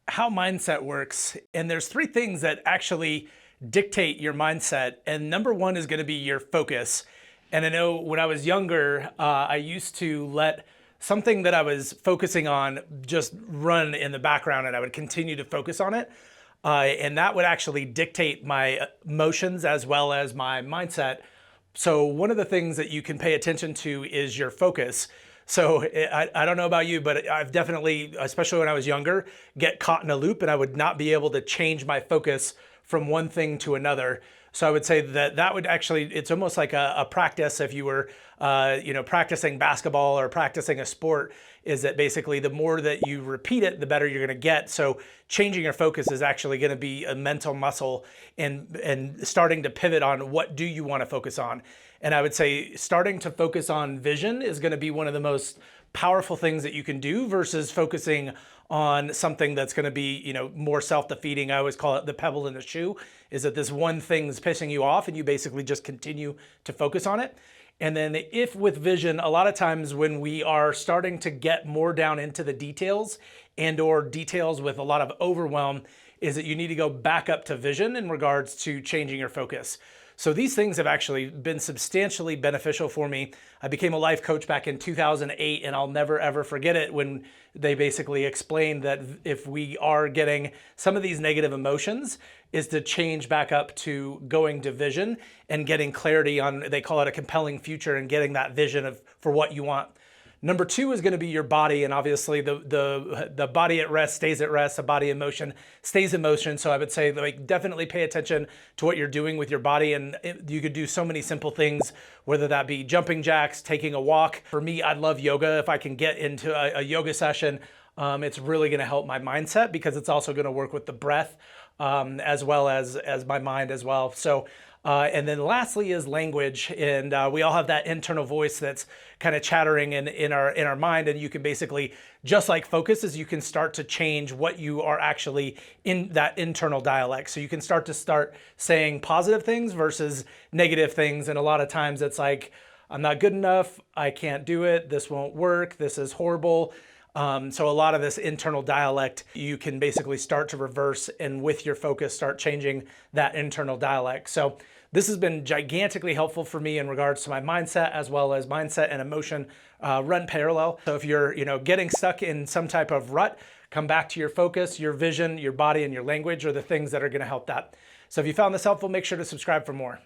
how mindset works. And there's three things that actually dictate your mindset. And number one is going to be your focus. And I know when I was younger, I used to let something that I was focusing on just run in the background and I would continue to focus on it. And that would actually dictate my emotions as well as my mindset. So one of the things that you can pay attention to is your focus. So I don't know about you, but I've definitely, especially when I was younger, get caught in a loop and I would not be able to change my focus from one thing to another. So I would say that that would actually, it's almost like a practice if you were, practicing basketball or practicing a sport, is that basically the more that you repeat it, the better you're going to get. So changing your focus is actually going to be a mental muscle and starting to pivot on what do you want to focus on. And I would say starting to focus on vision is going to be one of the most powerful things that you can do versus focusing on something that's going to be, more self-defeating. I always call it the pebble in the shoe, is that this one thing's pissing you off and you basically just continue to focus on it. And then if with vision, a lot of times when we are starting to get more down into the details and or details with a lot of overwhelm, is that you need to go back up to vision in regards to changing your focus. So these things have actually been substantially beneficial for me. I became a life coach back in 2008, and I'll never ever forget it when they basically explained that if we are getting some of these negative emotions, is to change back up to going to vision and getting clarity on, they call it a compelling future, and getting that vision for what you want. Number two is going to be your body, and obviously the body at rest stays at rest, the body in motion stays in motion. So I would say definitely pay attention to what you're doing with your body, and you could do so many simple things, whether that be jumping jacks, taking a walk. For me, I love yoga. If I can get into a yoga session, it's really going to help my mindset because it's also going to work with the breath as well as my mind as well. So. And then lastly is language, and we all have that internal voice that's kind of chattering in our mind, and you can basically, just like focus, is you can start to change what you are actually in that internal dialect. So you can start saying positive things versus negative things, and a lot of times it's like, I'm not good enough, I can't do it, this won't work, this is horrible. So a lot of this internal dialect, you can basically start to reverse, and with your focus, start changing that internal dialect. So this has been gigantically helpful for me in regards to my mindset, as well as mindset and emotion run parallel. So if you're, getting stuck in some type of rut, come back to your focus, your vision, your body, and your language are the things that are going to help that. So if you found this helpful, make sure to subscribe for more.